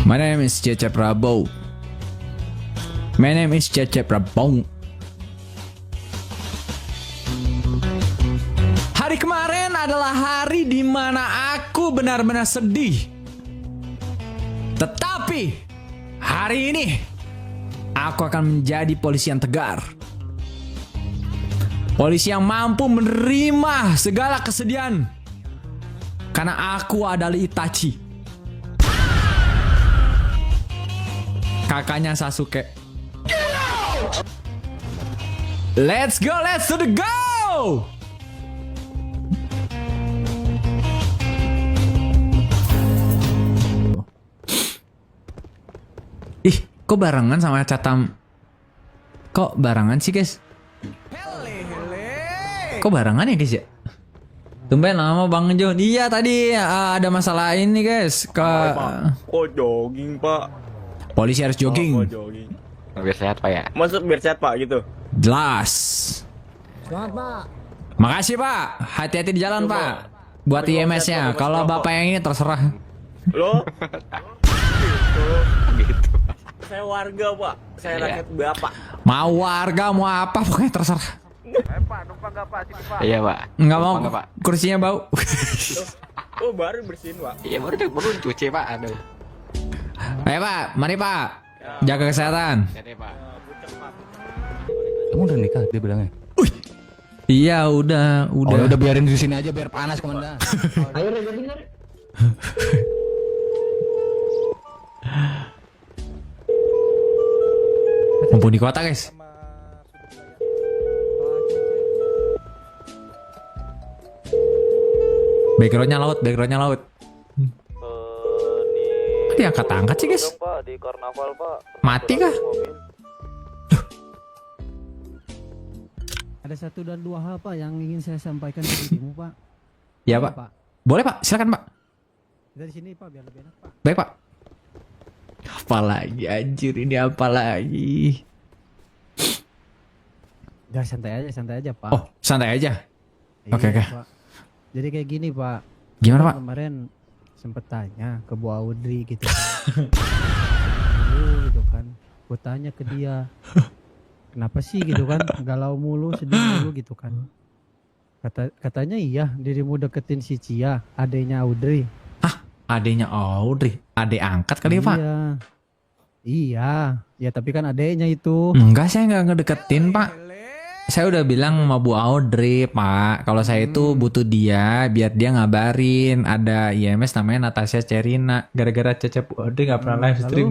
My name is Cecep Rabow. My name is Cecep Rabow. Hari kemarin adalah hari di mana aku benar-benar sedih. Tetapi hari ini aku akan menjadi polisi yang tegar. Polisi yang mampu menerima segala kesedihan. Karena aku adalah Itachi, kakaknya Sasuke. Let's go, let's to the go! Ih, kok barengan sama Catam? Kok barengan sih, guys? Kok barengan ya, guys ya? Tumben lama Bang John. Iya tadi ada masalah ini, guys. Kok jogging, Pak? Polisi harus jogging. Kok jogging? Biar sehat Pak ya. Maksud biar sehat, Pak, gitu. Jelas. Selamat, Pak. Makasih, Pak. Hati-hati di jalan, Coba. Pak. Buat IMS-nya. Kalau Bapak yang ini terserah. Lo? Gitu. Saya warga, Pak. Saya Iya. rakyat Bapak. Mau warga, mau apa, pokoknya terserah. Iya Pak. Nggak mau, Numpang nggak, Pak? kursinya bau. Oh, baru bersihin, Pak. Iya baru cuci Pak. Aduh. Ayo, Pak. Mari, Pak. Jaga kesehatan. Jadi Pak. Kamu udah nikah dia bilangnya. Iya, udah. Oh, udah biarin di sini aja biar panas komandan. Ayo dengar. Mumpung di kota, guys. Backgroundnya laut. Kok diangkat-angkat sih, guys? Pak, di karnaval, Pak. Mati kah? Ada satu dan dua hal Pak yang ingin saya sampaikan ke dirimu Pak. Ya, Boleh, Pak. Boleh, Pak. Silakan, Pak. Kita di sini Pak biar lebih enak Pak. Baik, Pak. Apalagi anjir, ini apalagi? Udah santai aja Pak. Oh, santai aja. Iya, oke. Pak. Jadi kayak gini Pak. Gimana, Pak? Kemarin sempet tanya ke Bu Audrey gitu kan. Gitu kan. Gue tanya ke dia. Kenapa sih gitu kan? Galau mulu, sedih mulu gitu kan. Katanya iya, dirimu deketin si Cia, adenya Audrey. Adenya Audrey. Adek angkat kali, Pak? Iya, ya tapi kan adeknya itu. Enggak, saya nggak ngedeketin, Pak. Saya udah bilang sama Bu Audrey, Pak, kalau saya itu butuh dia biar dia ngabarin ada IMS namanya Natasha Cerina. Gara-gara Cecep Bu Audrey nggak pernah live stream.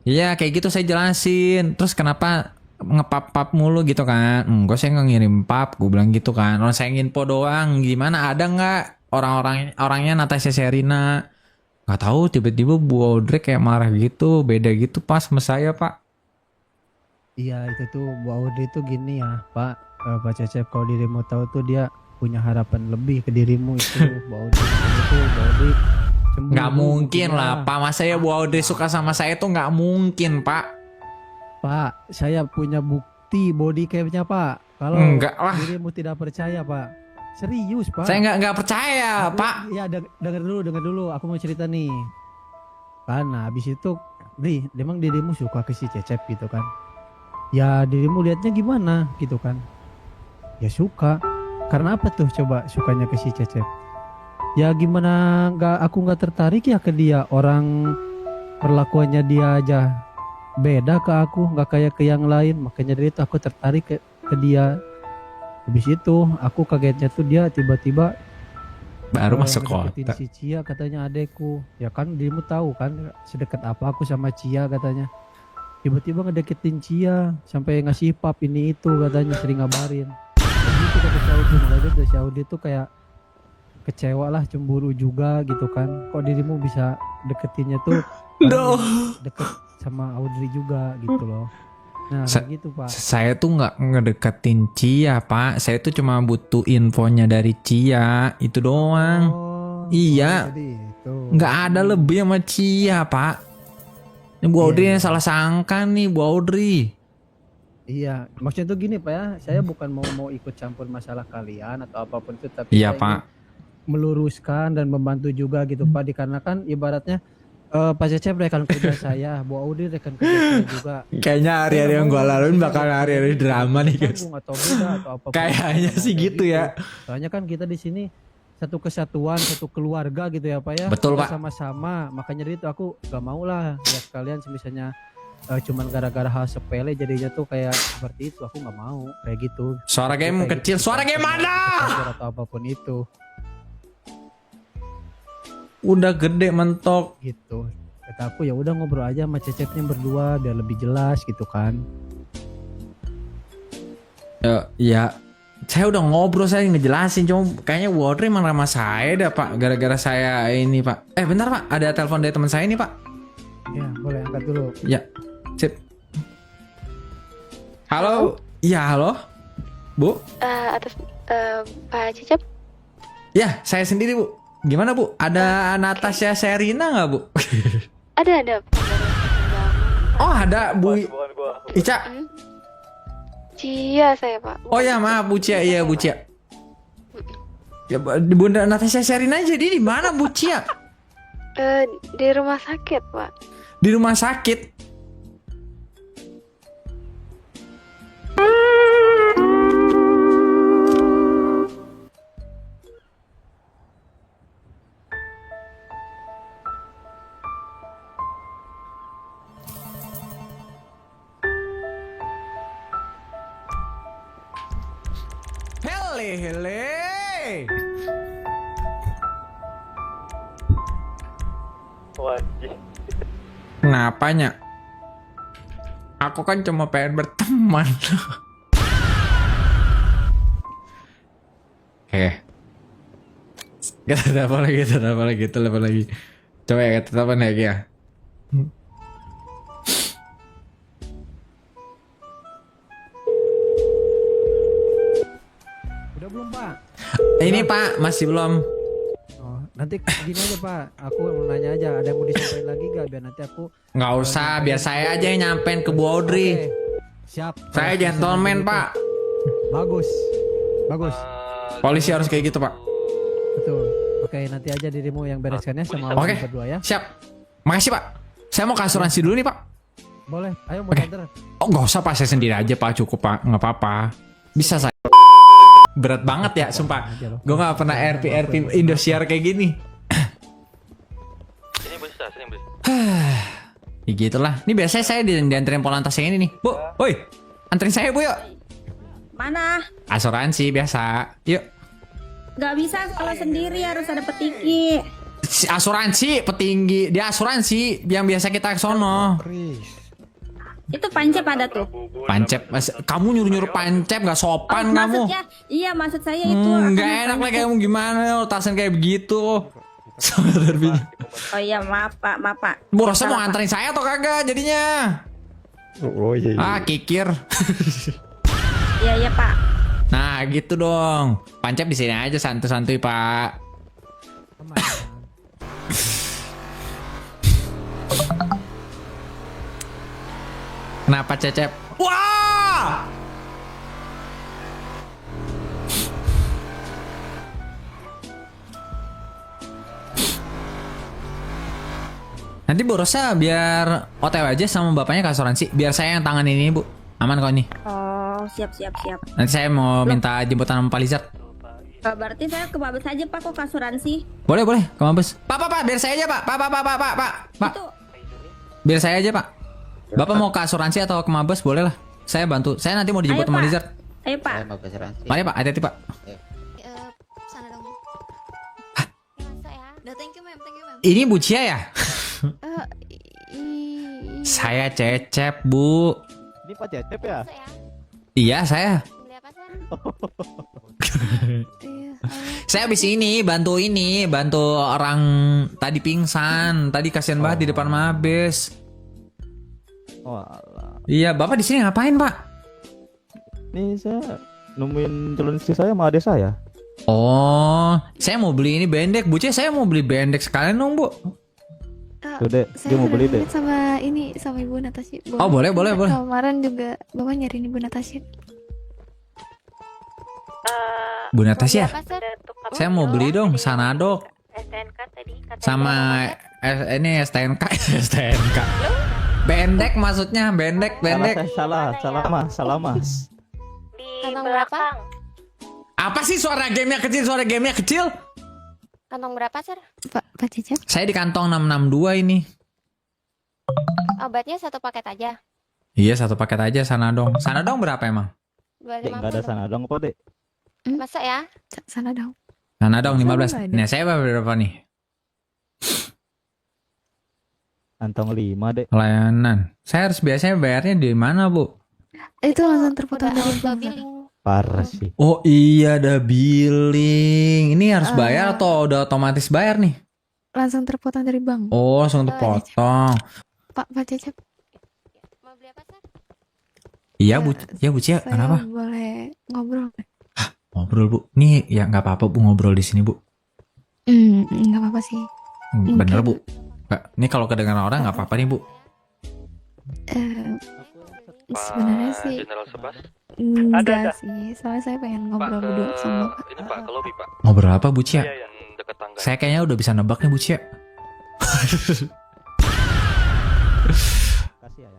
Iya, kayak gitu saya jelasin. Terus kenapa ngepap-pap mulu gitu kan? Enggak, saya nggak ngirim pap. Gue bilang gitu kan. Orang saya nginfo doang. Gimana, ada nggak orangnya Natasha Cerina? Nggak tahu, tiba-tiba Bu Audrey kayak marah gitu, beda gitu pas sama saya, Pak. Iya itu tuh Bu Audrey tuh gini ya Pak, Pak Cecep, kalau dirimu tahu tuh dia punya harapan lebih ke dirimu itu. Bu Audrey itu Bu Audrey cemburu. Nggak mungkin Iya. lah, Pak. Masa ya Bu Audrey suka sama saya tuh nggak mungkin, Pak. Pak, saya punya bukti body cam-nya Pak. Kalau Enggak lah. dirimu tidak percaya Pak, serius Pak. Saya nggak percaya, Pak. Ya dengar dulu, aku mau cerita nih. Karena habis itu, memang dirimu suka ke si Cecep gitu kan? Ya dirimu lihatnya gimana gitu kan? Ya suka. Karena apa tuh coba sukanya ke si Cecep? Ya gimana aku nggak tertarik ya ke dia. Orang perlakuannya dia aja beda ke aku, nggak kayak ke yang lain. Makanya dari itu aku tertarik ke dia. Habis itu aku kagetnya tuh dia tiba-tiba Baru masuk ngedeketin kota. si Cia, katanya adekku. Ya kan dirimu tahu kan sedekat apa aku sama Cia katanya. Tiba-tiba ngedeketin Cia sampai ngasih pap ini itu katanya, sering ngabarin. Jadi itu kata si Audi, makanya dari si Audi tuh kayak kecewa lah, cemburu juga gitu kan. Kok dirimu bisa deketinnya tuh Duh. deket sama Audrey juga gitu loh. Nah Sa- kayak gitu Pak. Saya tuh nggak ngedeketin Cia, Pak. Saya tuh cuma butuh infonya dari Cia, itu doang. Oh, Iya. jadi itu. Nggak ada lebih sama Cia, Pak. Ini Bu Audrey yang salah sangka nih, Bu Audrey. Iya, maksudnya tuh gini Pak ya, saya bukan mau ikut campur masalah kalian atau apapun itu, tapi Iya, saya Pak. ingin meluruskan dan membantu juga gitu Pak, dikarenakan ibaratnya Pak Cecep rekan kerja saya, Bu Audi rekan kerja saya juga. Kayaknya hari-hari yang gue laluin bakal hari-hari drama nih guys. Sambung atau beda atau apa? Kayaknya sih gitu ya. Soalnya kan kita di sini satu kesatuan, satu keluarga gitu ya Pak ya. Betul, Kita Pak. sama-sama. Makanya dari itu aku gak mau lah ya sekalian misalnya cuman gara-gara hal sepele jadinya tuh kayak seperti itu. Aku gak mau kayak gitu. Suara game Kayak kecil. gitu. Suara game mana? Atau apapun itu Udah gede mentok. gitu. Kata aku ya udah ngobrol aja sama Cecepnya berdua biar lebih jelas gitu kan. Ya, saya udah ngobrol, saya ngejelasin, cuma kayaknya Wodri emang sama saya dah Pak, gara-gara saya ini Pak. Bentar Pak, ada telepon dari teman saya ini Pak. Ya boleh angkat dulu. Ya, sip. Halo, iya halo, Bu. Atas Pak Cecep. Ya, saya sendiri Bu. Gimana Bu? Ada Natasha Serina nggak Bu? Ada. Oh ada Bu Ica. Cia saya Pak. Oh ya maaf Bu Cia, iya Bu Cia. Ya Bunda Natasha Serina jadi di mana Bu Cia? Di rumah sakit Pak. Di rumah sakit. Hele. Kenapanya? Aku kan cuma pengen berteman. Oke. Kita apa lagi? Coba ya kita apa lagi ya? Udah belum Pak? Ini Pak, masih belum. Oh, nanti gini aja Pak, aku mau nanya aja, ada yang mau disampaikan lagi gak biar nanti aku. Nggak usah, biar saya aja yang nyampein ke Bu Audrey. Oke, siap. Saya Kalau gentleman misalnya Pak. begitu. Bagus. Polisi harus kayak gitu Pak. Betul. Oke, nanti aja dirimu yang bereskannya sama Oke. awak berdua ya. Siap. Makasih Pak. Saya mau ke asuransi dulu nih Pak. Boleh. Ayo mau Oke. antar. Oh nggak usah Pak, saya sendiri aja Pak, cukup Pak, nggak apa-apa. Bisa saya. Berat banget ya, sumpah. Gue nggak pernah RP Indosiar kayak gini. Sini bos, sini bos. Ya gitulah. Ini biasanya saya dianterin Polantas yang ini nih. Bu, woi, anterin saya Bu yuk. Mana? Asuransi biasa. Yuk. Gak bisa kalau sendiri harus ada petiki. Asuransi petinggi. Dia asuransi yang biasa kita ke sono. Itu pancep ada tuh. Pancep. Kamu nyuruh-nyuruh pancep gak sopan kamu. Maksudnya, iya maksud saya itu. Gak enak lah kamu gimana tasan kayak begitu. Oh iya maaf Pak. Bu Rosa mau nganterin saya atau kagak jadinya? Oh iya. Kikir. Iya Pak. Nah gitu dong. Pancep di sini aja santuy-santuy Pak. Kenapa Cecep? Wah! Nanti Bu Rosa biar OTW aja sama bapaknya ke asuransi. Biar saya yang tangan ini Bu. Aman kok nih. Oh siap. Nanti saya mau minta jemputan sama Pak Lizard. Berarti saya ke Mabes aja Pak kok ke asuransi. Boleh ke Mabes. Pak, biar saya aja Pak. Pak. Itu Biar saya aja Pak. Bapak mau ke asuransi atau ke Mabes boleh lah. Saya bantu. Saya nanti mau dijemput Ayo, sama Pak. Lizard. ayo Pak. Mari Pak, hati-hati Pak. Sana dong. Ya, masa ya. Udah thank you ma'am. Ini Bu Cia ya? Eh, Saya Cecep Bu. Ini Pak Cecep ya? masa ya. Iya saya. Beli apa San? Iya. Saya habis bantu orang tadi pingsan. Tadi kasihan banget di depan Mabes. Oh alah. Iya, Bapak di sini ngapain, Pak? Nih saya nemuin calon istri saya sama adik saya. Oh, saya mau beli ini bendek. Bu Cia, saya mau beli bendek sekalian dong, Bu. Tuh dek, dia mau beli dek. Sama Ibu Natasha. Oh, boleh. Kemarin juga Bapak nyariin Ibu Natasha. Bu Natasha, Apa, Sar? saya mau beli dong Sanadok STNK tadi sama Ini STNK, STNK. Bendek maksudnya, bendek. Salah mas. Kantong berapa? Apa sih suara gamenya kecil? Kantong berapa, Sir? Pak Cecep, Saya di kantong 662 ini. Obatnya satu paket aja. Iya, satu paket aja Sanadong. Sanadong berapa emang? Dek, nggak ada 250. sana dong kok dek. Masa ya? sana dong. Sanadong Sana 15. nggak ada. Nah, saya berapa nih? Kantong 5 dek. Layanan. Saya harus biasanya bayarnya di mana, Bu? Itu langsung terpotong Udah dari auto bank. billing. Parah sih. Oh iya, ada billing. Ini harus bayar atau udah otomatis bayar nih? Langsung terpotong dari bank. Oh, langsung terpotong. Pak Cecep, Mau beli apa, Sir? Iya, Bu. Ya, Bu Cia. saya Kenapa? boleh ngobrol? Ngobrol, Bu. Nih, ya nggak apa-apa, Bu, ngobrol di sini, Bu. Nggak apa-apa sih. Bener, Bu. Ini kalau kedengaran orang nggak apa-apa nih, Bu. Sebenarnya sih enggak sih. Soalnya saya pengen ngobrol berdua sama Bapak. Ini Pak, ke lobby Pak. Ngobrol apa, Bu Cia? Deket tangga. Saya kayaknya udah bisa nebak nih, Bu Cia. Kasih ya.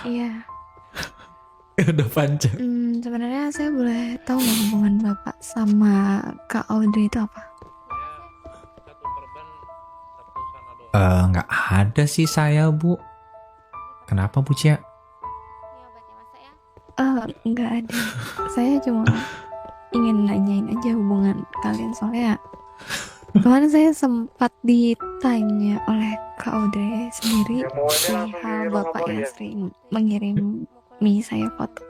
Iya. Udah panjang. Sebenarnya saya boleh tahu nggak hubungan Bapak sama Kak Audrey itu apa? Nggak ada sih saya, Bu. Kenapa, Bu Cia? Ini obatnya masa ya? Nggak ada. Saya cuma ingin nanyain aja hubungan kalian soalnya kemarin saya sempat ditanya oleh Kak Audrey sendiri perihal Bapak yang sering mengirimi saya foto.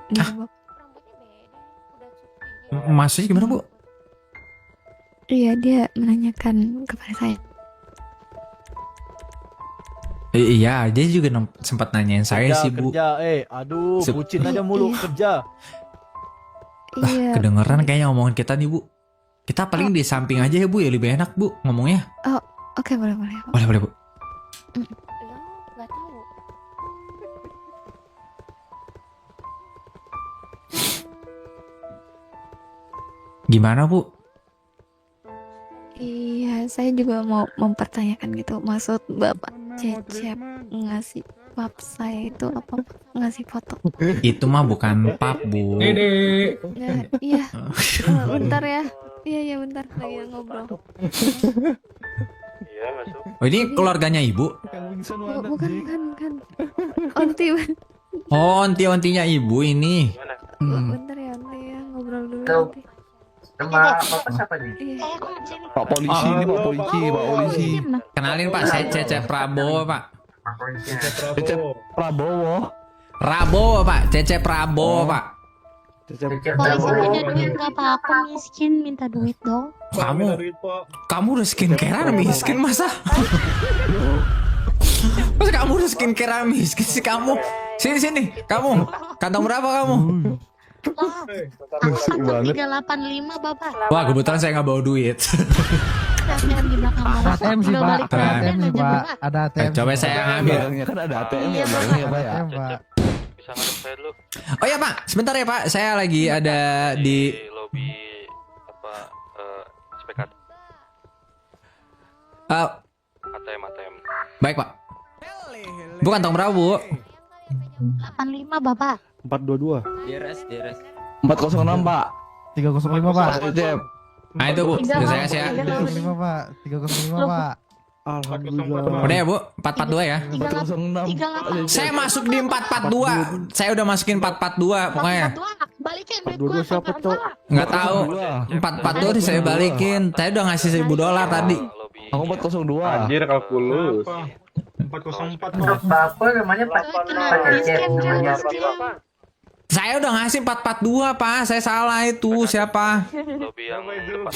Iya, Bapak. Rambutnya beda. Udah cukup. Maksudnya gimana, Bu? Iya, dia menanyakan kepada saya. Iya, dia juga sempat nanyain saya sih, Bu. Aduh, Sep- bucin aja mulu kerja. Iya, Kedengeran kayaknya ngomongin kita nih, Bu. Kita paling di samping aja ya, Bu, ya lebih enak, Bu, ngomongnya. oke, boleh. Boleh, Bu. Lo nggak tahu. Gimana, Bu? Iya, saya juga mau mempertanyakan gitu. Maksud Bapak Cecep ngasih pap saya itu apa? Ngasih foto? Itu mah bukan pap, Bu. Nah, iya. Bentar ya. Iya, bentar lagi ngobrol. Oh, ini keluarganya Ibu? Bukan. Onti, Oh, onti-ontinya Ibu ini. bentar ya, Onti ya. Ngobrol dulu nanti. Nama Bapak siapa nih? Iya. Pak polisi ini Pak polisi. Kenalin, Pak, saya Cecep Prabowo, Pak. Cecep Prabowo. Rabowo, Pak. Cecep Prabowo, Pak. Polisi punya duit nggak apa-apa, miskin minta duit dong. Kamu udah skincarean miskin, masa? Masa kamu udah skincarean miskin sih kamu? Sini, kamu. Kantong berapa kamu? Aku kantong 385, Bapak. Wah, kebetulan saya nggak bawa duit. ATM di belakang Bapak. ATM sih, Udah Pak. balik Ada ke ATM sih, aja, Pak. Bapak. Ada ATM. Coba saya ambil. Barangnya kan ada ATM Iya, ya barangnya Pak ya. ATM, Pak. Bisa ngadep saya dulu Oh ya, Pak, sebentar ya, Pak. Saya lagi ada di lobby apa SPKT eh, ATM. baik, Pak. Bu, kantong berapa, Bu? 85, Bapak. 422. 406 Pak. 305, Pak. Cecep. Nah, itu, Bu. Itu saya kasih ya. 305, Pak. 305, Pak. Alhamdulillah. Udah ya, Bu? 442 ya. 406. 38. Saya masuk di 442. Saya udah masukin 442 pokoknya. Balikin duit 422 gua siapa, sama Cok? Bapak. Nggak tahu. 442 nih saya balikin. Saya udah ngasih $1.000 tadi. Lobby. Aku 402. kalkulus. 404. Apa namanya Pak? Miskin dia, miskin. Saya udah ngasih 442, Pak. Saya salah itu. Siapa? Lobby yang depan.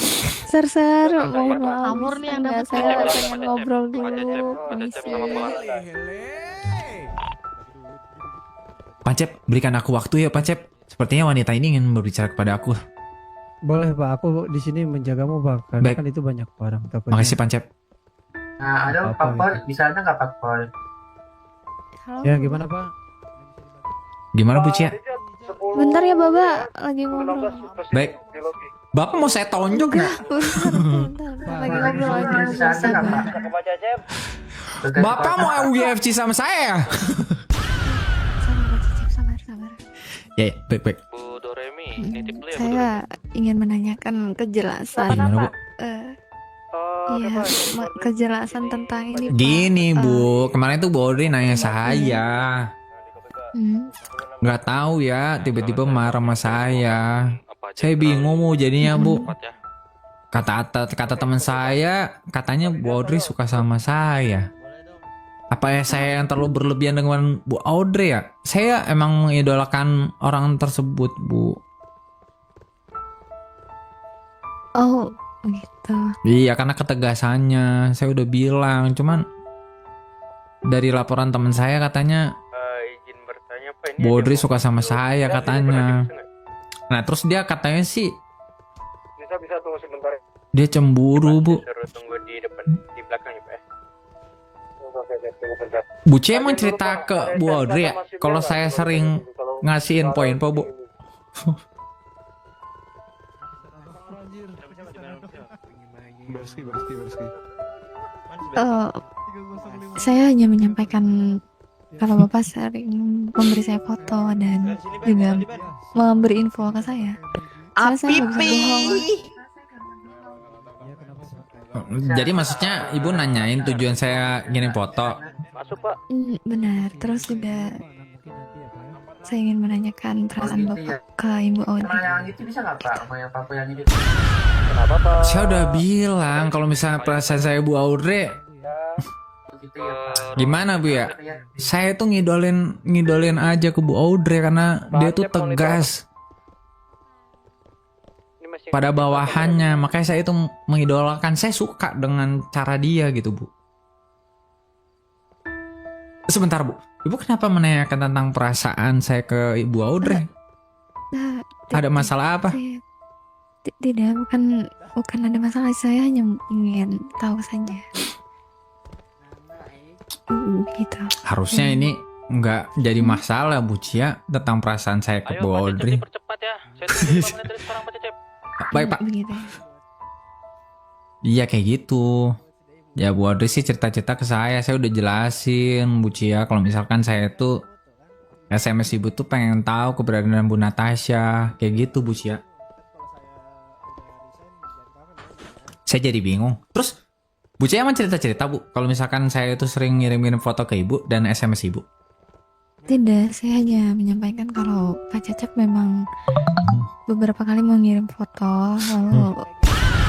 Ser, mohon maaf. Amur nih yang Nggak, dapat saya Cecep. pengen ngobrol dulu. Cecep sama Permisi. Pancep, berikan aku waktu ya, Pancep. Sepertinya wanita ini ingin berbicara kepada aku. Boleh, Pak. Aku di sini menjagamu, Pak. Karena Baik. kan itu banyak barang. Takutnya. Makasih, Pancep. Nah, ada Apa, paspor, gitu. bisa ada nggak paspor? Halo. Ya, gimana, Pak? Gimana, Bu Cia? Bentar ya, Bapak. Lagi ngobrol. Baik. Bapak mau saya tonjok nggak? Bentar. Lagi ngobrol aja. Bisa ada nggak, Pak? Bapak mau UFC sama saya ya? Sabar. Ya, baik. Bu Doremi, nitip dulu ya Bu Doremi. Saya ingin menanyakan kejelasan. Gimana Bu? Iya, kejelasan tentang ini, Pak. Gini Bu, kemarin tuh Bu Audrey nanya saya. Nggak tahu ya, tiba-tiba marah sama saya. Apa aja Saya bingung Bu jadinya Bu. tepat ya. Kata teman saya, katanya Bu Audrey suka sama saya. Apa ya saya yang terlalu berlebihan dengan Bu Audrey ya? Saya emang mengidolakan orang tersebut Bu. Oh, gitu. Iya karena ketegasannya saya udah bilang, cuman dari laporan teman saya katanya Izin bertanya Pak, ini Bu Audrey ada suka sama mobil saya di katanya. depan, Nah terus dia katanya sih bisa tunggu sebentar. dia cemburu Bu. Suruh tunggu di depan di belakang ya Pak. Bu C emang cerita ke Bu Audrey ya kalau saya sering ngasihin poin po Bu. Saya hanya menyampaikan kalau Bapak sering memberi saya foto dan juga memberi info ke saya. Soalnya saya nggak bisa bohong. Jadi maksudnya ibu nanyain tujuan saya ngirim foto. Masuk Pak. Benar. Terus juga saya ingin menanyakan perasaan Bapak ke Ibu Sama Audrey. yang itu bisa nggak, Pak? Sama yang papa yang itu. Kenapa Pak? Saya udah bilang kalau misalnya perasaan saya Bu Audrey Gitu ya, Pak. gimana Bu ya? Saya tuh ngidolin aja ke Bu Audrey karena dia tuh tegas Ini masih pada bawahannya. Makanya saya itu mengidolakan. Saya suka dengan cara dia gitu Bu. Sebentar Bu, Ibu kenapa menanyakan tentang perasaan saya ke Ibu Audrey? Nah, Ada masalah apa? Tidak, bukan ada masalah. Saya hanya ingin tahu saja. Gitu. Harusnya ini nggak jadi masalah Bu Cia tentang perasaan saya ke Ayo Bu Pak Cecep Audrey. dipercepat ya. Saya tunggu 5 menit dari sekarang Pak Cecep. Baik Pak. Begitu. Iya kayak gitu. Ya Bu Audrey sih cerita-cerita ke saya udah jelasin Bu Cia kalau misalkan saya tuh SMS Ibu tuh pengen tahu keberadaan Bu Natasha. Kayak gitu Bu Cia. Saya jadi bingung. Terus Bu Cia emang cerita-cerita Bu kalau misalkan saya tuh sering ngirim-ngirim foto ke Ibu dan SMS Ibu. Tidak, saya hanya menyampaikan kalau Pak Cecep memang beberapa kali mengirim foto lalu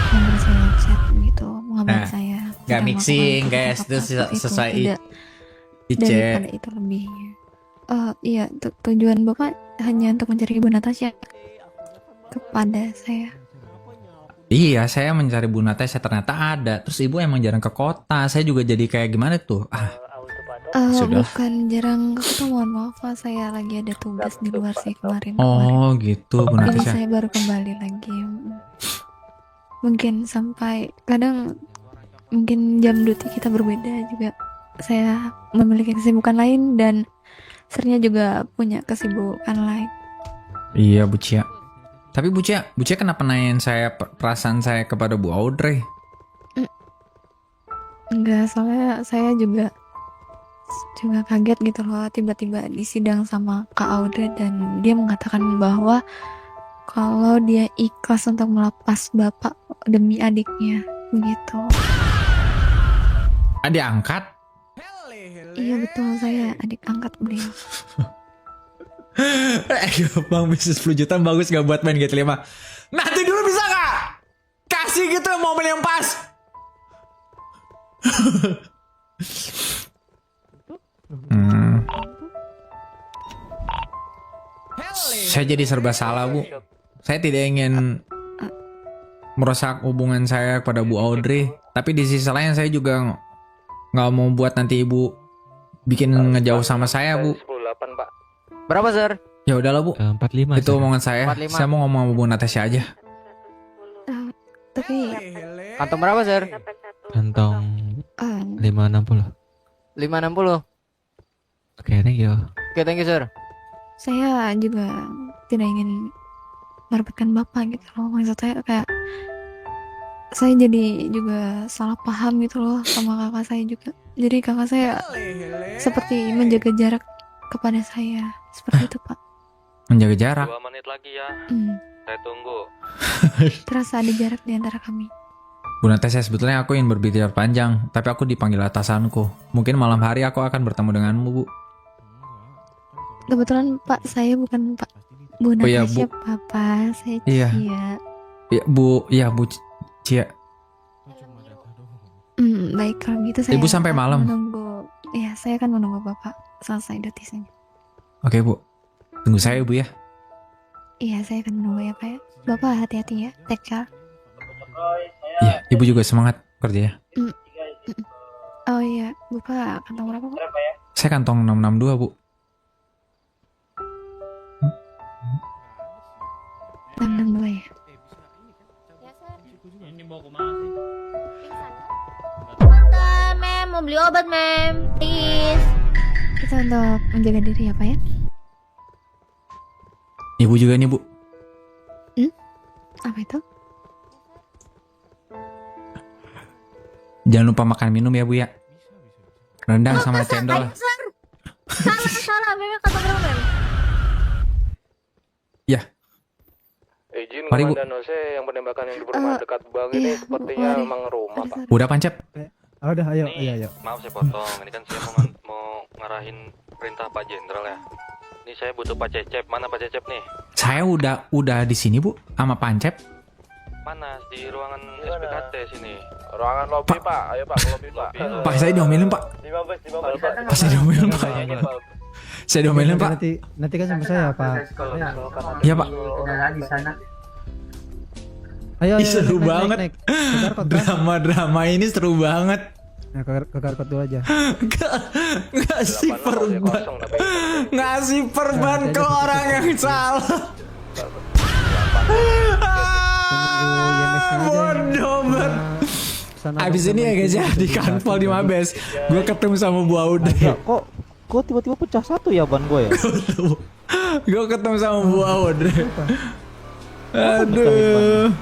memberi saya chat gitu, mengabari Nah, saya. nggak Tidak mixing, melakukan guys. Itu apa-apa sesuai tidak IC. daripada itu lebihnya. Iya, tujuan Bapak hanya untuk mencari Ibu Natasha kepada saya. Iya, saya mencari Bu Natasha ternyata ada. Terus Ibu emang jarang ke kota. Saya juga jadi kayak gimana tuh? Sudah. Bukan jarang ke kota, mohon maaf Pak, saya lagi ada tugas di luar sih kemarin. Oh gitu Bu Ini Natasha. saya baru kembali lagi. Mungkin sampai kadang mungkin jam duty kita berbeda juga. Saya memiliki kesibukan lain dan istrinya juga punya kesibukan lain. Iya Bu Cia. Tapi Bu Cia kenapa nanyain saya perasaan saya kepada Bu Audrey? Enggak, soalnya saya juga kaget gitu loh, tiba-tiba di sidang sama Kak Audrey dan dia mengatakan bahwa kalau dia ikhlas untuk melepas bapak demi adiknya begitu. Adik angkat? Iya betul, saya adik angkat beliau. Bang bisnis 10 juta bagus gak buat main G5? Nanti dulu bisa gak? Kasih gitu momen yang pas. Saya jadi serba salah Bu. Saya tidak ingin merusak hubungan saya kepada Bu Audrey. Tapi di sisi lain saya juga nggak mau buat nanti Ibu bikin ngejauh sama saya Bu. 10.8 Pak. Berapa, Sir? Ya udahlah Bu. 45. Itu omongan saya. 45. Saya mau ngomong sama Bu Natasha aja. Tapi Kantong berapa, Sir? Kantong eh, 560. 560. Oke, thank you. Oke, thank you, Sir. saya juga tidak ingin merepotkan bapak gitu loh. Maksud saya kayak saya jadi juga salah paham gitu loh sama kakak saya juga. Jadi kakak saya seperti menjaga jarak kepada saya seperti itu pak. Menjaga jarak. 2 menit lagi ya. Saya tunggu. Terasa ada jarak di antara kami. Bu Natasha, sebetulnya aku ingin berbicara panjang, tapi aku dipanggil atasanku. Mungkin malam hari aku akan bertemu denganmu, Bu. Kebetulan pak saya bukan pak Bu Oh iya, Natasha, Bu. Papa saya Iya. Cia. Ya Bu Cia. Baik kalau gitu saya Ibu sampai akan malam. menunggu. Ya saya akan menunggu bapak selesai notisnya. Oke, Bu. Tunggu saya, Bu ya. Iya saya akan menunggu ya pak ya. Bapak hati-hati ya, take care. Iya, Ibu juga semangat kerja ya. Oh iya, bapak kantong berapa pak? Saya kantong 662, Bu. 662 ya. Bentar, mem, mau beli obat, mem. Please. Itu untuk menjaga diri ya pak ya. Ibu juga nih, Bu. Apa itu? Jangan lupa makan minum ya, Bu ya. Rendang sama cendol. Salah, memang kata berapa, mem? Ya, Izin Mari, Bu. Komandan Jose, yang penembakan yang di perumahan dekat Bang ini iya, sepertinya mari. memang rumah, Pak. udah pancep. Udah, ayo. Maaf saya potong. Ini kan saya mau ngarahin perintah Pak Jenderal ya. Ini saya butuh Pak Cecep. Mana Pak Cecep nih? Saya udah di sini, Bu, sama pancep. Mana? Di ruangan SPKT sini. Ruangan lobby, Pak. Ayo, Pak, ke lobby, Pak. Pak, saya diomelin, Pak. 15, Pak. Pak, saya diomelin, Pak. Saya diomelin, Pak. Nanti kan sama saya pak. Iya, Pak. Udah di sana. Ayo, Ih, seru banget. naik. Ke Garkot, kan? Drama-drama ini seru banget. Nah, ke Garkot dulu aja. Ngasih perban. Ngasih perban ke orang yang salah. Bodoh banget. Abis ini ya guys ya, di kanpol di Mabes, gue ketemu sama Bu Audrey. Ya, kok tiba-tiba pecah satu ya ban gue ya? Gue ketemu sama Bu Audrey. Aduh,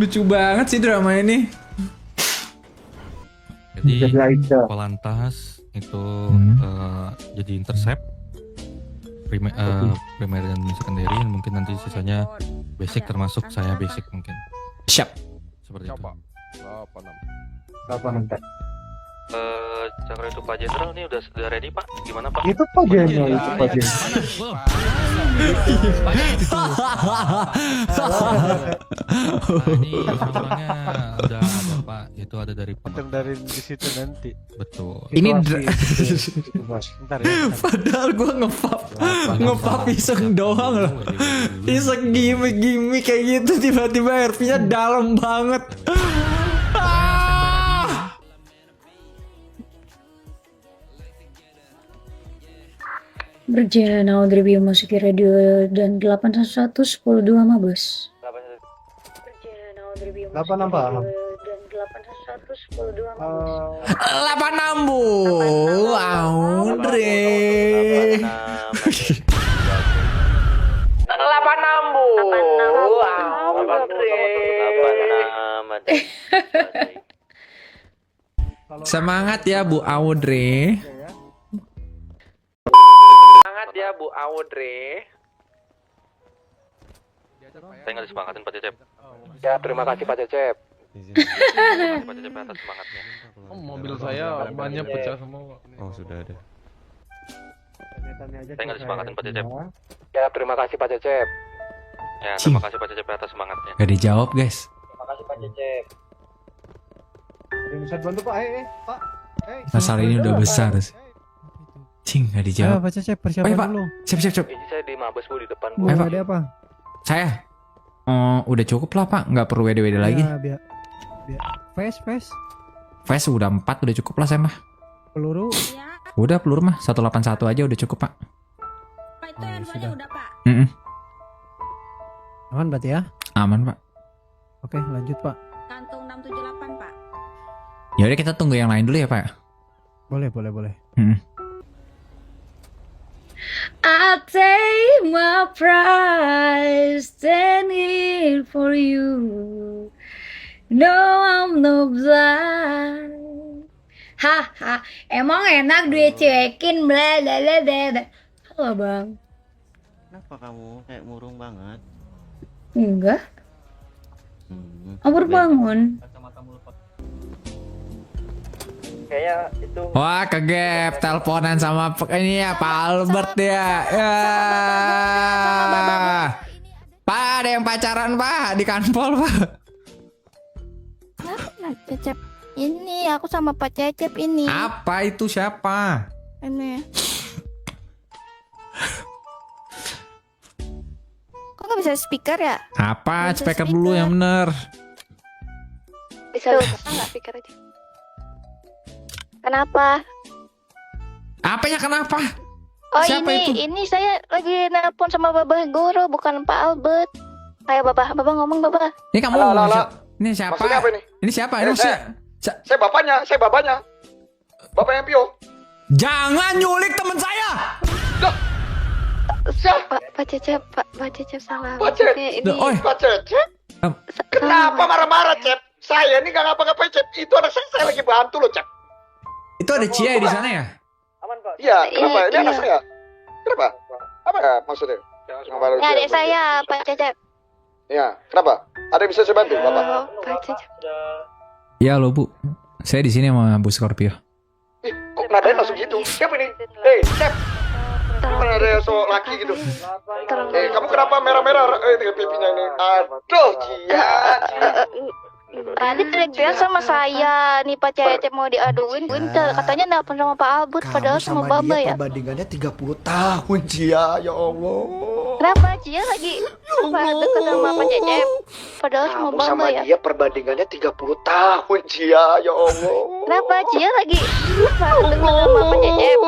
lucu banget sih drama ini. Jadi Polantas itu jadi intercept primary dan secondary, mungkin nanti sisanya basic, termasuk saya basic mungkin. Siap. Seperti itu. Jangan itu Pak Jenderal nih udah ready Pak. Gimana Pak? Itu Pak Jenderal, itu Pak Jenderal. Nah, ini orangnya udah ada Pak, itu ada dari Pak. Dari di situ nanti. Betul. Ini Bentar ya. padahal gue ngepap iseng doang loh. Iseng gimmick kayak gitu, tiba-tiba RP-nya dalam banget. Berjalan Audrey Biomusuki Radio dan 811 102 Mabes. Berjalan Audrey Biomusuki Delapan apa? Radio dan 811 102 Mabes. 86 Audrey. 86 Semangat ya Bu Audrey. Semangat ya Bu Audrey. Saya nggak disepakatin Pak Cecep. Ya, terima kasih Pak Cecep. Pak Cecep atas semangatnya. Mobil saya banyak pecah semua. Oh, sudah ada. Saya nggak disepakatin Pak Cecep. Ya, terima kasih Pak Cecep. Ya, terima kasih Pak Cecep atas semangatnya. Gak dijawab guys. Terima kasih Pak Cecep. Bisa bantu Pak, Pak. Masalah ini udah besar. Cing gak Ayo dijawab. Pak Cecep, persiapan Pak. dulu. Siap. Ini saya di Mabes Bu di depan Bu, Bu. Pak. ada apa? Saya udah cukup lah Pak. Gak perlu WD-WD lagi. Ya, biar face Face udah 4 udah cukup lah saya mah. peluru. Ya, Udah peluru mah 181 aja udah cukup Pak. Pak itu Oh, infonya sudah. udah Pak. Aman berarti ya? Aman Pak. Oke, lanjut Pak. Kantung 678 Pak. Ya udah kita tunggu yang lain dulu ya Pak. Boleh. I'll take my prize, standing for you. No, I'm not blind. Haha, emang enak duit cekin bla bla bla bla. Halo bang. Kenapa kamu kayak murung banget? Enggak, aku baru bangun. Kayaknya itu Wah, kegap teleponan sama ini ya Pak Albert ya. Ya. Pak, ada yang pacaran Pak di kanpol Pak. Nah, Cecep. Ini aku sama Pak Cecep ini. Apa itu siapa? Ini. Kok nggak bisa speaker ya? Apa? Bisa Speaker dulu yang bener. Bisa nggak speaker aja? Kenapa? Apanya kenapa? Oh Siapa itu? ini saya lagi nelpon sama Babah Goro, bukan Pak Albert. Kayak Babah ngomong Babah. Ini kamu Halo, halo, ngomong halo. siapa? Ini siapa? Maksudnya apa ini? Ini siapa? Eh, Ini saya bapaknya. Bapaknya Pio. Jangan nyulik teman saya. Pak Cecep, Pak Cecep salah. Pak Cecep. Maksudnya ini Oi. Pak Cecep. Kenapa marah-marah, Cep? Saya ini gak ngapa-ngapain, Cep. Itu anak saya lagi bantu loh, Cep. Itu ada Cia di sana ya? Iya, kenapa? Ini Iya. anak saya. Kenapa? Apa ya maksudnya? ini adik saya, Pak Cecep. Iya, kenapa? Ada yang bisa saya bantu, Bapak? Oh, Pak Cecep. Ya lo Bu. Saya di sini sama Bu Scorpio. Ih, kok nadanya langsung gitu? Siapa ini? Hei, Cep. Mana ada so laki gitu? Tolong. Kamu kenapa merah-merah? Pipinya ini. Aduh, Cia. Tadi teriak-teriak sama saya, nih Pak Cecep mau diaduin, katanya nelpon sama Pak Albert, padahal sama Baba ya. Perbandingannya 30 tahun, Cia. Ya Allah. Kenapa Cia lagi deket sama Pak Cecep, padahal sama Kamu Baba sama ya. dia perbandingannya 30 tahun, Cia. Ya Allah. Kenapa Cia lagi deket sama Pak Cecep,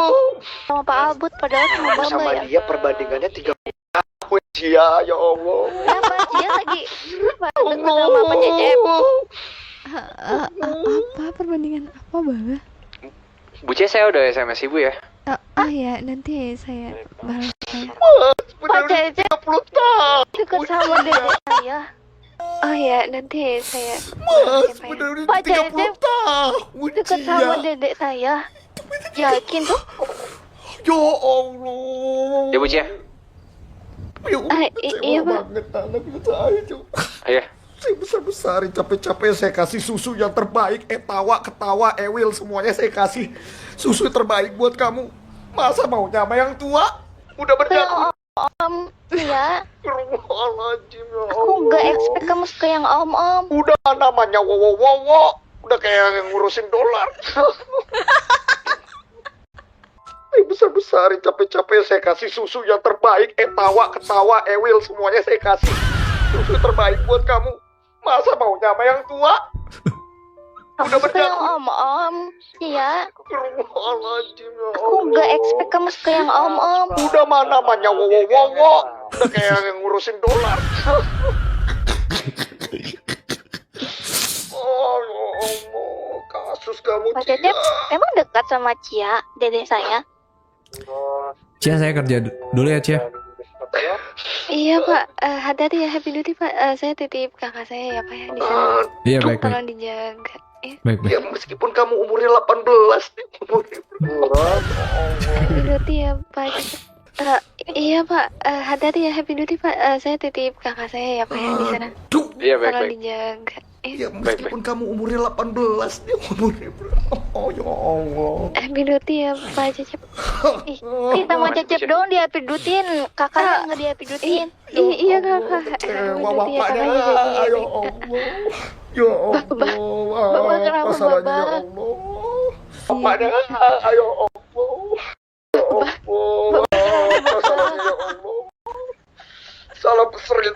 sama Pak Albert, padahal sama Kamu Baba sama ya. dia perbandingannya 30 tahun, Cia. Ya Allah. Kenapa Cia lagi deket sama Pak Cecep? Apa perbandingan apa Baba? Bu C, saya udah SMS ibu ya. Oh ya, nanti saya balas saya. Pak Cecep 30 tahun. deket sama dedek saya. Oh ya, nanti saya Bener-bener Pak 30 Cecep tahun, deket Cia. sama dedek saya. Yakin tuh? Ya Allah. Ya Bu C. Ya Ah, iya, kecewa Pak. banget anaknya saya, Cuk. Iya. Saya besar-besarin capek-capek saya kasih susu yang terbaik, tawa, ketawa, ewil semuanya saya kasih susu terbaik buat kamu. Masa maunya sama yang tua? Udah berjatuh. Ya, Astagfirullahaladzim, ya aku Allah. gak expect kamu suka yang om. Udah namanya wowo. Udah kayak yang ngurusin dolar. Saya besar-besarin capek-capek saya kasih susu yang terbaik, tawa, ketawa, ewil semuanya saya kasih susu terbaik buat kamu. Masa maunya sama yang tua? Udah suka yang om. Iya, Astagfirullahaladzim, ya aku gak expect kamu suka yang om. Udah mana namanya wowo. Udah kayak yang ngurusin dolar. Oh ya Allah, kasus kamu, Pak Cecep, Cia. emang dekat sama Cia, dedek saya? Cia, saya kerja dulu ya Cia. Iya Pak, hati-hati ya, happy duty Pak. Saya titip kakak saya ya Pak ya di sana. Iya baik. Tolong dijaga. Baik. Ya meskipun kamu umurnya 18 nih, Happy duty ya Pak. Iya Pak, hati-hati ya, happy duty Pak. Saya titip kakak saya ya Pak ya di sana. Iya Tolong dijaga. Ya meskipun kamu umurnya 18 nih, umurnya oh ya Allah. Happy duty ya Pak Cecep. Ih, sama Cecep doang di happy dutin, kakaknya nggak di happy dutin. Iya kakak. Kecewa bapaknya, ya Allah. Ya Allah, Bapak kenapa, masalahnya Bapak? ya Allah. Bapaknya, ayo Allah. Ya Allah, masalahnya ya Allah. Salah peserin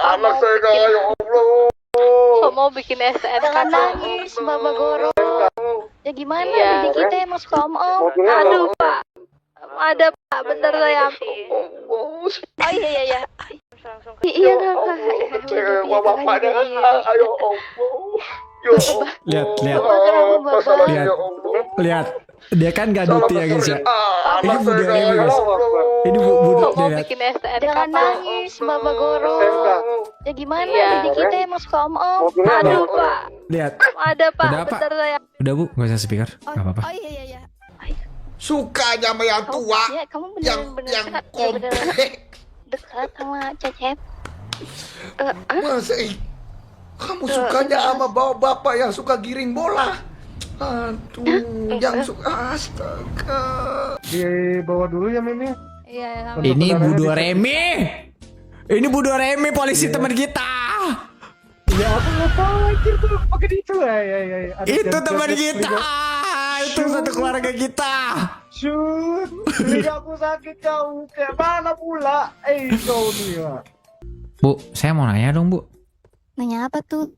anak saya, ya Allah. Kok mau bikin SNK? Jangan nangis, Mama Goro. Ya gimana? Jadi kita emang suka om. Aduh Pak. Ada Pak, bentar saya. Oh iya. Iya kakak. Kecewa bapaknya, ayo Allah. Ya Allah. Lihat. Bapak kenapa Bapak? Masalahnya ya Allah. Lihat. Dia kan gak duti ya guys ya. Ini Budi Remi, Mas. Ini Budi lihat. Jangan nangis, Bapak Guru. Ya gimana? Jadi kita emang suka om-om. Aduh, Pak. Lihat. Ada, Pak. Udah, Pak. Bentar saya. Udah Bu, gak usah speaker. Gak apa-apa. Oh iya. Sukanya sama yang tua, Ya, kamu yang bener-bener komplek. dekat sama Cecep. Masa kamu sukanya sama bapak yang suka giring bola? Aduh, yang suka astaga. Dibawa dulu ya Mimi. Iya. Ini Budi Remi. Ini Budi Remi, polisi teman kita. Ya aku nggak tahu anjir tuh pakai itu ya. Ada Itu jam-jam teman juga. kita. Itu satu keluarga kita. Shoot, aku sakit kau kayak mana pula? Kau nih ya. Bu, saya mau nanya dong Bu. Nanya apa tuh?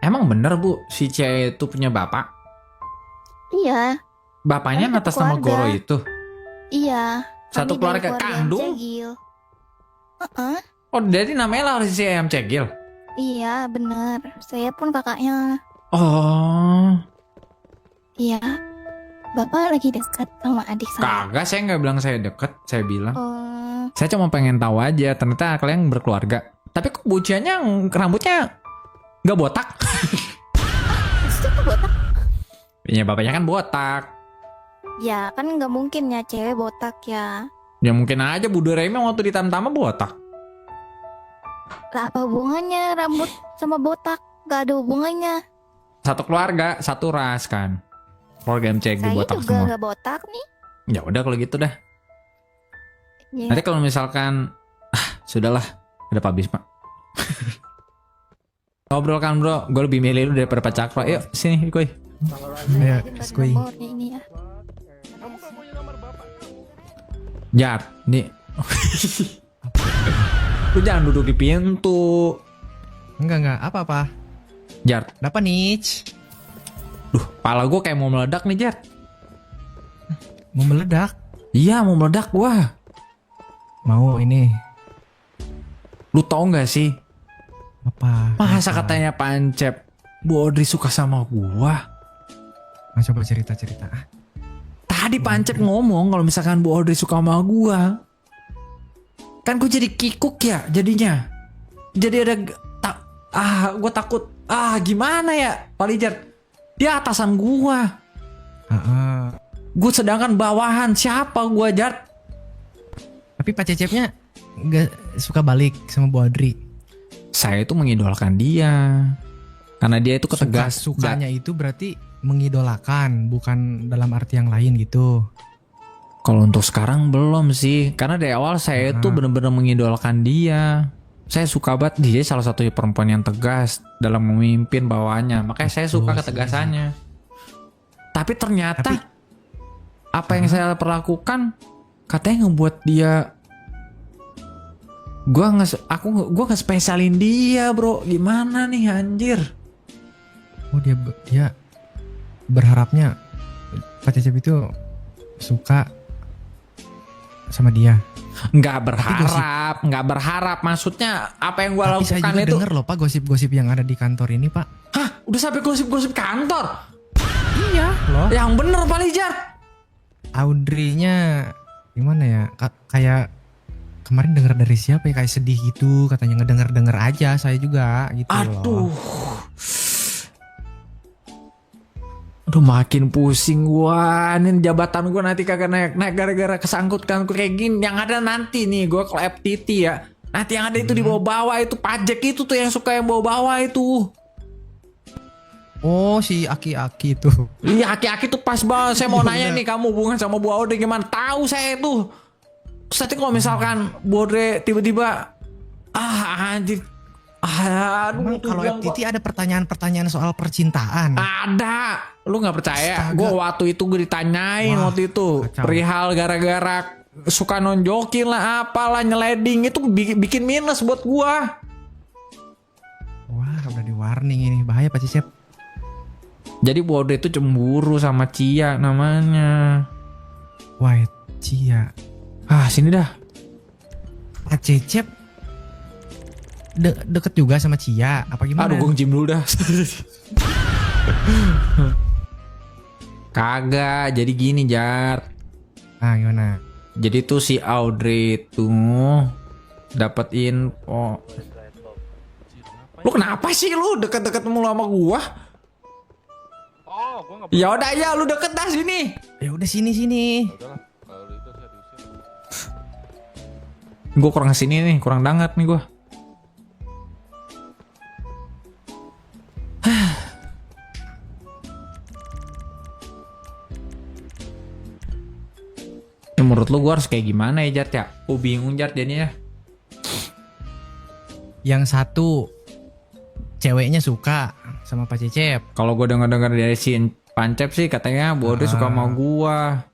Emang bener Bu, si C itu punya bapak? Iya. Bapaknya Kan atas satu nama keluarga. Goro itu? Iya. Satu Kami dari keluarga keluarga kandung? Cegil. Oh, jadi namanya lah si Ayam Cegil? Iya, bener. Saya pun kakaknya. Oh, Iya. Bapak lagi dekat sama adik saya. kagak, saya nggak bilang saya deket, saya bilang. Oh, Saya cuma pengen tahu aja, ternyata kalian berkeluarga. Tapi kok buciannya rambutnya nggak botak? itu tuh botak. Iya, bapaknya kan botak. Ya, kan nggak mungkin ya cewek botak ya. Ya mungkin aja Budi Remi waktu ditam-tama botak. Lah apa hubungannya rambut sama botak? Gak ada hubungannya. Satu keluarga, satu ras kan. Keluarga MCG Saya botak juga semua. gak botak nih. Ya udah kalau gitu dah. Ya. Nanti kalau misalkan sudahlah, ada Pak Bisma. Ngobrol kan bro, gue lebih milih lu daripada Pak Cakra. Yuk sini Kuy. Ya, Bentar, Skuy. nomornya ini ya. Jar, nih. Lu jangan duduk di pintu. Enggak, apa-apa. Jar, Kenapa nih? duh, pala gue kayak mau meledak nih Jar. Mau meledak? Iya mau meledak gua. Mau ini Lu tau gak sih? apa? Masa Apa? katanya Pancep Bu Audrey suka sama gua. Coba cerita. Tadi Pancep ngomong kalau misalkan Bu Audrey suka sama gua, kan gue jadi kikuk ya jadinya. Jadi ada gue takut. Gimana ya Pak Lijar? Dia atasan gua. Gue sedangkan bawahan. Siapa gua Jar? Tapi Pak Cecepnya nggak suka balik sama Bu Audrey. Saya itu mengidolakan dia karena dia itu ketegas. Sukanya itu berarti mengidolakan, bukan dalam arti yang lain gitu. Kalau untuk sekarang belum sih, karena dari awal saya itu benar-benar mengidolakan dia. Saya suka banget dia, salah satu perempuan yang tegas dalam memimpin bawahannya. Makanya saya suka ketegasannya. Tapi ternyata apa yang saya perlakukan katanya ngebuat dia, gua nge-spesialin dia bro. Gimana nih anjir? Oh dia berharapnya Pak Cecep itu suka sama dia. Nggak berharap. Maksudnya apa yang gua Tapi saya lakukan juga itu. denger loh Pak gosip-gosip yang ada di kantor ini Pak. Hah? Udah sampai gosip-gosip kantor? Iya loh. Yang bener Pak Lijar. Audrey-nya gimana ya? Kayak kemarin denger dari siapa ya, kayak sedih gitu, katanya ngedenger aja saya juga gitu loh. Aduh makin pusing gua. Nih jabatan gua nanti kagak naik gara-gara kesangkutkan kayak gini. Yang ada nanti nih gua ke FTT ya. Nanti yang ada itu di bawah-bawah itu pajak itu tuh yang suka yang bawah-bawah itu. Oh si Aki-Aki itu. Iya aki-aki tuh pas banget. Saya mau nanya nih, kamu hubungan sama Bu Audrey gimana? Tahu saya itu. Terus nanti kalau misalkan Bu Audrey tiba-tiba anjir. Emang kalau FTT ada pertanyaan-pertanyaan soal percintaan? Ada. Lu nggak percaya? Astaga. Gue waktu itu gue ditanyain waktu itu kacau. perihal gara-gara suka nonjokin lah apalah nyeleding itu bikin minus buat gua. Wah udah di warning ini, bahaya Pak Cecep. Jadi Bu Audrey itu cemburu sama Cia namanya. Wah Cia. Sini dah. Pak Cecep deket juga sama Cia apa gimana? Aduh gue nge-gym dulu dah. Kagak, jadi gini Jar. Ah, gimana? Jadi tuh si Audrey tuh dapat info. Lu kenapa sih lu deket-deket mulu sama gua? Oh, gua nggak. Ya udah ya lu deket dah sini. Ya udah sini. Udahlah, kalau itu saya diusir. Gua kurang sini nih, kurang dangat nih gua. Ya, menurut lu gua harus kayak gimana ya Jart ya? Gua bingung Jart jadinya. Yang satu ceweknya suka sama Pak Cecep. Kalau gua denger-denger dari si Pancep sih katanya Bu Audrey suka sama gua.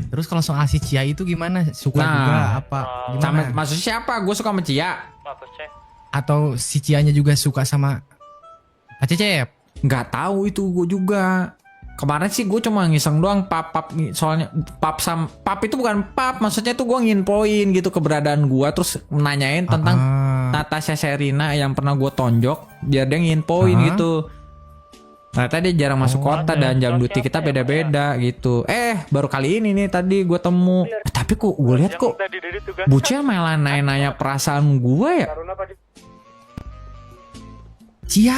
Terus kalau soal si Cia itu gimana? Suka Nah, juga apa? Sama Gimana? maksud siapa? Gua suka sama Cia. Atau si Cianya juga suka sama Pak Cecep? Nggak tahu itu gue juga. Kemarin sih gue cuma ngiseng doang pap soalnya pap itu bukan pap, maksudnya tuh gue nginfoin gitu keberadaan gue, terus nanyain tentang Natasha Sherina yang pernah gue tonjok biar dia nginfoin gitu. Ternyata dia jarang masuk kota dan jam duty kita beda-beda gitu. Baru kali ini nih tadi gue temu. Tapi kok gue lihat kok Bucia malah nanya perasaan gue ya. Cia?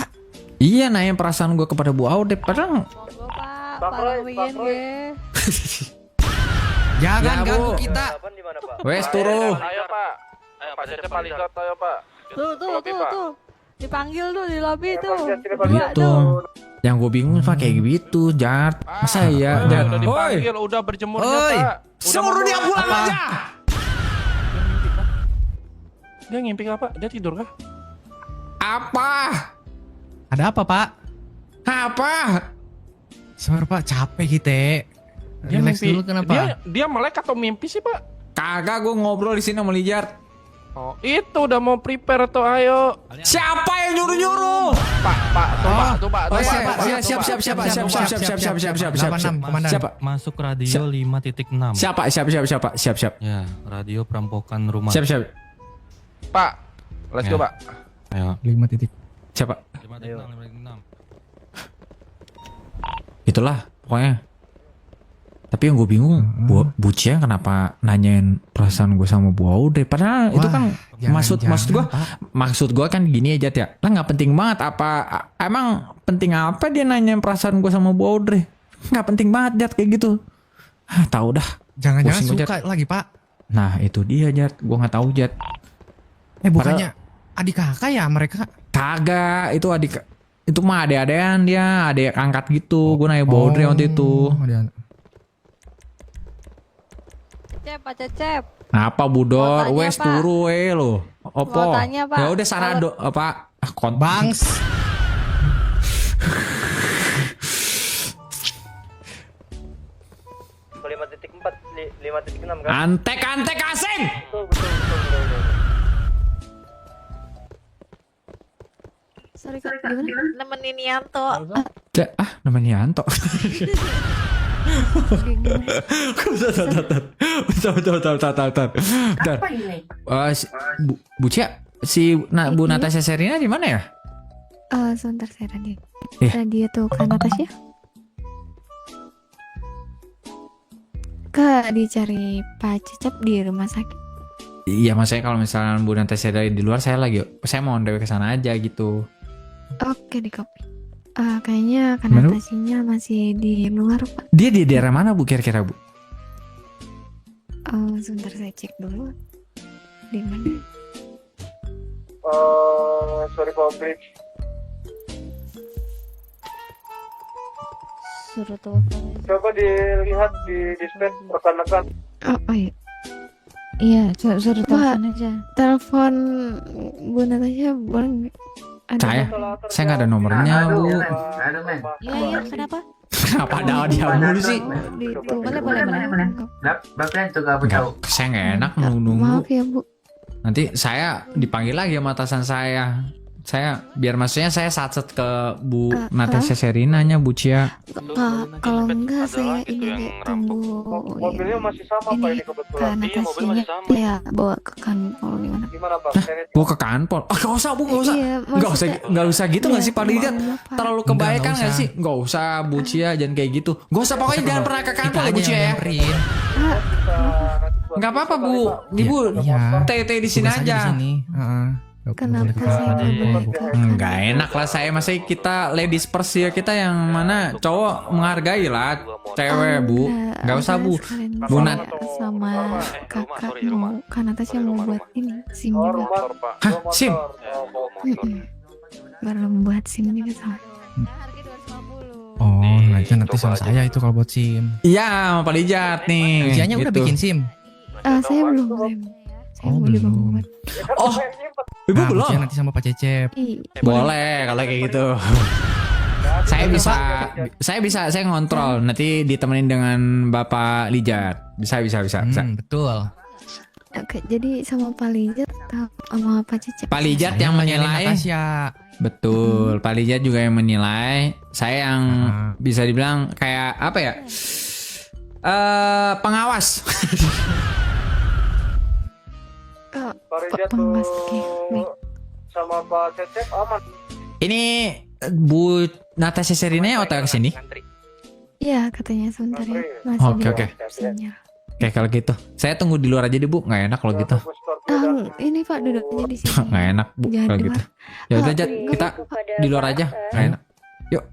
Iya, nanya perasaan gue kepada Bu Audrey. Padahal Jangan Ya, ganggu Bu. kita. wes turu. Ayo Pak. Ayo Pak Cecep paling jatuh ayo Pak. Tuh. Dipanggil tuh di lobby tuh. Gitu. Yang gue bingung Pak kayak gitu, Jart. Masa ya, Jart? Udah Woi, dipanggil, udah berjemurnya Oi. Pak. suruh dia pulang aja. Dia ngimpi nggak Pak? Dia tidur kah? Apa? Ada apa, Pak? Apa? Sabar, Pak, capek kita. Dia Relax mimpi. dulu kenapa? Dia melek atau mimpi sih Pak? Kagak, gue ngobrol di sini sama Jart. Oh, itu udah mau prepare tuh ayo. Siapa yang nyuruh-nyuruh? Pak, tuh Pak. Siap. 86, Komandan. Siapa? Masuk radio 5.6. Siap. Ya, radio perampokan rumah. Siap. Pak, let's go Ya. Pak. Ayo. 5 titik. Siapa? 5.6. Itulah pokoknya. Tapi yang gue bingung, Bucia kenapa nanyain perasaan gue sama Bu Audrey? Padahal itu kan maksud gue kan gini aja ya. Lah nggak penting banget emang penting apa dia nanyain perasaan gue sama Bu Audrey? Nggak penting banget Jat kayak gitu. Tahu dah. Jangan-jangan Pusing gua, suka lagi, Pak. Nah itu dia Jat, gue nggak tahu Jat. Bukannya adik kakak ya mereka? Kagak, itu adik itu mah adek-adean dia, adek angkat gitu. Gue nanya Bu Audrey waktu itu. Pak Cecep. Apa Budor? Mau tanya, Wes Pak. turu lo. Opo? Mau tanya, Pak. Ya udah sana Kalau- apa? Bangs. Ke 5.4, 5.6 kan? Antek asing. Betul. Sorry Kak, gimana? Nemenin Yanto. Namanya Yanto. Bentar. Apa ini? Bucia, Bu Natasha Sherina di mana ya? Sebentar saya radio. Iya. Radio tuh kan Natasha. Kak dicari Pak Cecep di rumah sakit. Iya, maksudnya kalau misalnya Bu Natasha dari di luar, saya mau on the way ke sana aja gitu. Oke di copy. Kayaknya kan Mana, Bu? Natashanya masih di luar Pak. Dia di daerah mana Bu kira-kira Bu? Sebentar saya cek dulu. Di mana? Sorry Pak Audrey. Suruh telepon. Coba dilihat di display rekan-rekan. Oh iya. Iya, suruh telepon aja. Telepon Bu Natasha boleh nggak? Saya nggak ada nomornya Bu. Iya, kenapa? Kenapa ada dia mulu sih? Boleh. Enggak, saya nggak enak nunggu. Maaf ya Bu. Nanti saya dipanggil lagi sama atasan saya. biar maksudnya saya satset ke Bu Natasha Serinanya, Bu Cia. Pak, kalau enggak saya ini deh tunggu Mobilnya masih sama Pak ini kebetulan. ke Natasianya ya bawa ke kantor gimana? Gimana Pak? Bu ke kantor. Gak usah Bu, gak usah. Iya, Nggak usah gitu nggak iya, sih Pak Lijat? iya, Pak. Terlalu Enggak kebaikan nggak usah. sih? Nggak usah Bu Cia, jangan kayak gitu. Nggak usah pokoknya jangan pernah ke kantor ya Bu Cia ya. Nggak apa-apa Bu, Ibu Iya. teh di sini Tugas aja. Di sini. Heeh. Nggak Kenapa boleh ke saya kantor. nggak boleh ke Nggak enak lah saya, masa kita ladies first ya, kita yang mana cowok menghargai lah cewek Bu. Nggak usah Bu. Bu Nat. Sama kakak mau kan Natasha mau buat ini SIM juga. Hah, SIM? Baru buat SIM juga sama. Oh, nanti sama saya itu kalau buat SIM. Iya, sama Pak Lijat nih. Ujiannya udah gitu. bikin SIM. Saya belum. Saya Oh, mau juga belum. buat. Oh, Ibu Nah, belum? ujian nanti sama Pak Cecep. Boleh kalau kayak gitu. Saya ngontrol, nanti ditemenin dengan Bapak Lijat. Bisa. Betul. Oke, jadi sama Pak Lijat atau sama Pak Cecep? Pak Lijat Saya yang menilai menilai. Natasha. Betul, Pak Lijat juga yang menilai. Saya yang bisa dibilang kayak apa ya? Pengawas. Pak Rijat pengawas, tuh oke, baik. sama Pak Cecep aman. Ini Bu Natasha Serina OTW ke sini. Iya, katanya sebentar ya. Oke. Oke, kalau gitu. Saya tunggu di luar aja deh, Bu. Nggak enak kalau gitu. Ini Pak duduk aja di sini. Nggak enak, Bu, Jangan kalau di gitu. luar. Ya udah, Jat, nggak kita apa-apa. di luar aja. Nggak enak. Yuk.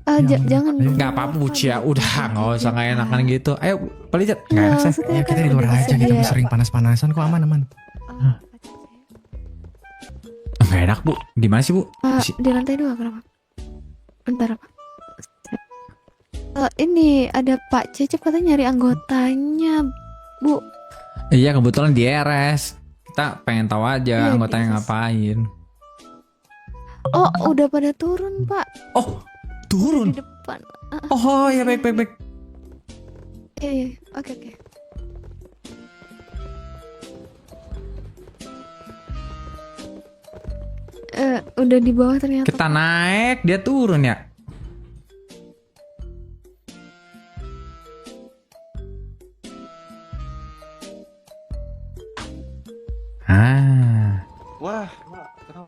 Jangan. Nggak apa-apa, Bu Cia. Udah, nggak usah nggak enakan gitu. Ayo, Pak Lijat. Nggak enak, saya. Ya kita di luar aja, kita Iya. sering panas-panasan kok aman-aman. Nggak enak, Bu. Di mana sih, Bu? Di lantai 2 kenapa? Bentar Pak. Ini ada Pak Cecep katanya nyari anggotanya, Bu. Iya, kebetulan di RS. Kita pengen tahu aja Iya, anggotanya di RS. ngapain. Oh, udah pada turun, Pak. Oh, turun? Di depan. Oh, ya baik. Iya. Oke. Udah di bawah ternyata. Kita naik, dia turun ya.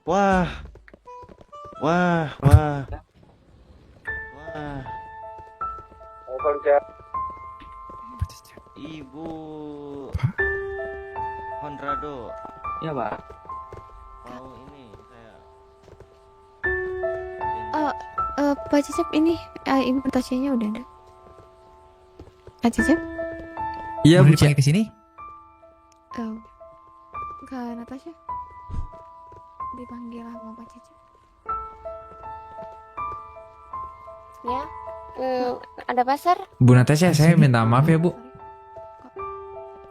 Wah. Wah. Ibu Honrado. Iya, Pak. Mau ini saya. Pak Cecep ini Ibu Natashanya udah ada. Pak Cecep? Iya, Bu Cia. Ke sini? Kak Natasha dipanggil sama Pak Cecep. Ya, ada pasar? Bu Natasha, saya minta maaf ya, Bu.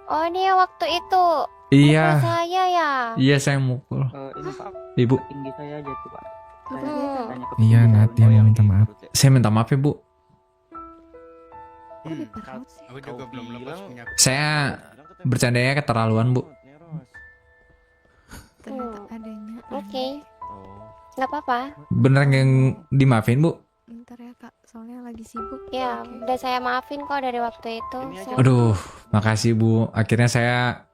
Oh, ini yang waktu itu. Iya. Mukul saya ya. Iya, saya mukul. Ini Pak, Ibu, tinggi saya aja tuh, Pak. Tanya ke Iya, Nat, dia mau minta maaf. saya minta maaf ya, Bu. Aku juga belum lepas punya. Saya bercandanya keterlaluan, Bu. Ternyata adanya. Oke. Nggak apa-apa. Beneran yang dimaafin, Bu? Bentar ya Kak, soalnya lagi sibuk. Ya, udah saya maafin kok dari waktu itu. Aduh, makasih, Bu. Akhirnya saya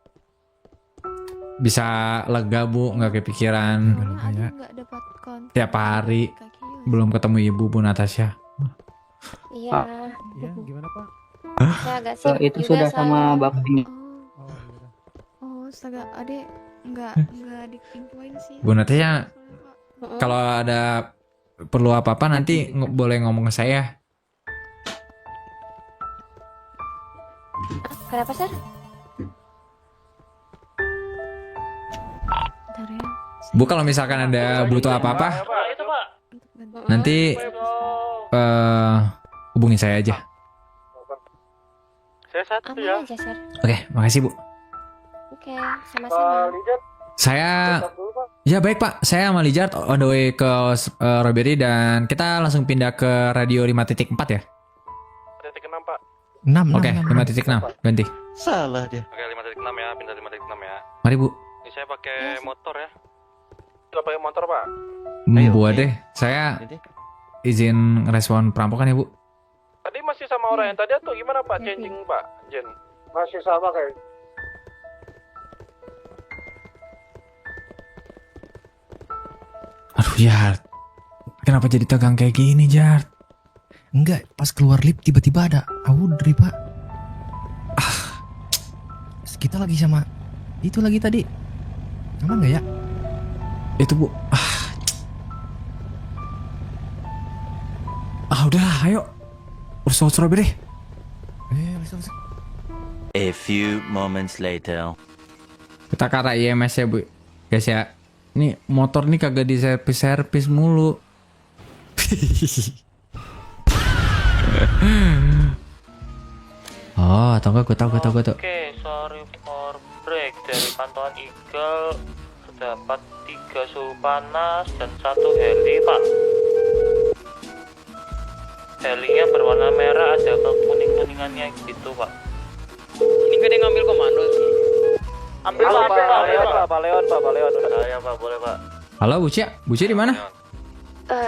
bisa lega, Bu. Nggak kepikiran. Nggak dapat kontak. Tiap hari belum ketemu Ibu, Bu Natasha. Iya. Iya, gimana Pak? Saya agak sibuk Itu juga sudah sama Bapak ini. Oh, astaga, Ade nggak diinfoin sih. Bu Natasha, kalau ada perlu apa-apa nanti boleh ngomong ke saya. Kenapa, Sir? Bentar ya. Bu, kalau misalkan ada butuh apa-apa, nanti hubungi saya aja. Saya satu Aman ya. aja, Sir. Oke, makasih, Bu. Oke, sama-sama. Saya ya baik, Pak. Saya sama Lijat on the way ke Robbery dan kita langsung pindah ke radio 5.4 ya. 5.6 Pak. 6. Oke, 5.6. Ganti. Salah dia. Oke, 5.6 ya, pindah 5.6 ya. Mari, Bu. Ini saya pakai motor ya. Gak pakai motor pak? Buat deh, saya izin respon perampokan ya Bu. Tadi masih sama orang yang tadi atau gimana pak? Changing pak, Jen? Masih sama kayak. Aduh Jart, kenapa jadi tegang kayak gini Jart? Enggak, pas keluar lift tiba-tiba ada Audrey pak. Kita lagi sama itu lagi tadi. Aman nggak ya? Itu Bu. Udahlah, ayo. Urus strawberry. A few moments later. Kita ke arah IMS ya Bu. Guys ya. Ini motor nih kagak di servis mulu. Oh, atau enggak gue tau. Oke, sorry for break. Dari pantauan Eagle terdapat 3 suhu panas dan 1 heli pak. Helinya berwarna merah, ada kekuning-kuningannya gitu pak. Ini gak ada yang ngambil komando sih. Ambil Pak Leon. Saya pak, boleh pak. Halo Bucia di mana?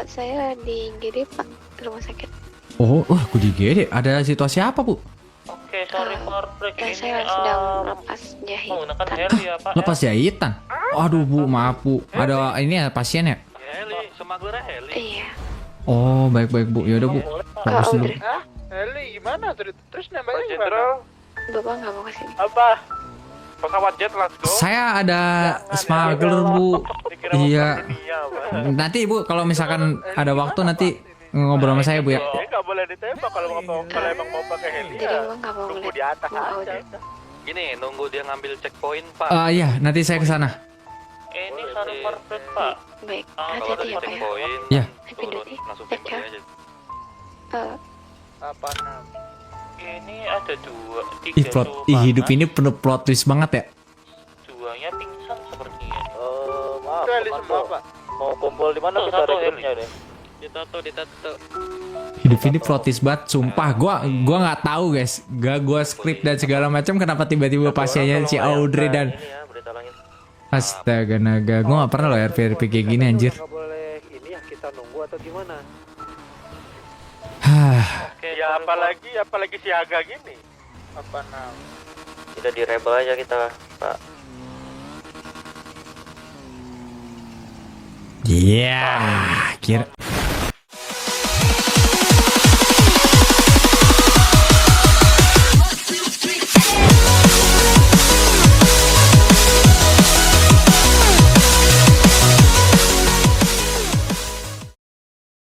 Saya di GD Pak, rumah sakit. Oh, aku di GD. Ada situasi apa Bu? Oke, sorry for break. Saya sedang lepas jahitan. Menggunakan heli ya pak. Lepas jahitan. Aduh Bu, maaf Bu. Ada ini ya pasien ya? Heli, smugglernya heli. Iya. Oh, baik Bu. Ya udah Bu. Fokus dulu. Hah? Heli gimana? Terus nembaknya gimana? Jenderal. Bapak nggak mau kesini. Apa? Pesawat jet, let's go. Saya ada smuggler Bu. Iya. Nanti Bu kalau misalkan ada waktu nanti ngobrol sama saya Bu ya. Nggak boleh ditembak kalau emang mau pakai heli. Jadi Bapak nggak mau Tunggu ngeliat di atas Mbak aja. Audrey. Gini, nunggu dia ngambil checkpoint pak. Iya, nanti saya ke sana. Ini sorry for break pak. Baik, Kalau hati-hati dari ya Pak ya. checkpoint, Iya. Pindah nih. langsung Cek tembak ya. aja. Apa Ini ada 2, 3 Ih, hidup ini penuh plot twist banget ya. Duanya pingsan sepertinya. Maaf. Itu heli semua pak. Mau kumpul di mana kita rekrutnya deh? Ditato. Hidup ini plot twist banget, sumpah. Gua nggak tahu guys. Gua skrip dan segala macam. Kenapa tiba-tiba pasiennya si Audrey dan astaga naga. Gua nggak pernah loh RP kayak gini anjir. Nggak boleh ini ya kita nunggu atau gimana? Ya apalagi siaga gini. Apa nam? Kita di rebel aja kita, Pak. Iya, kira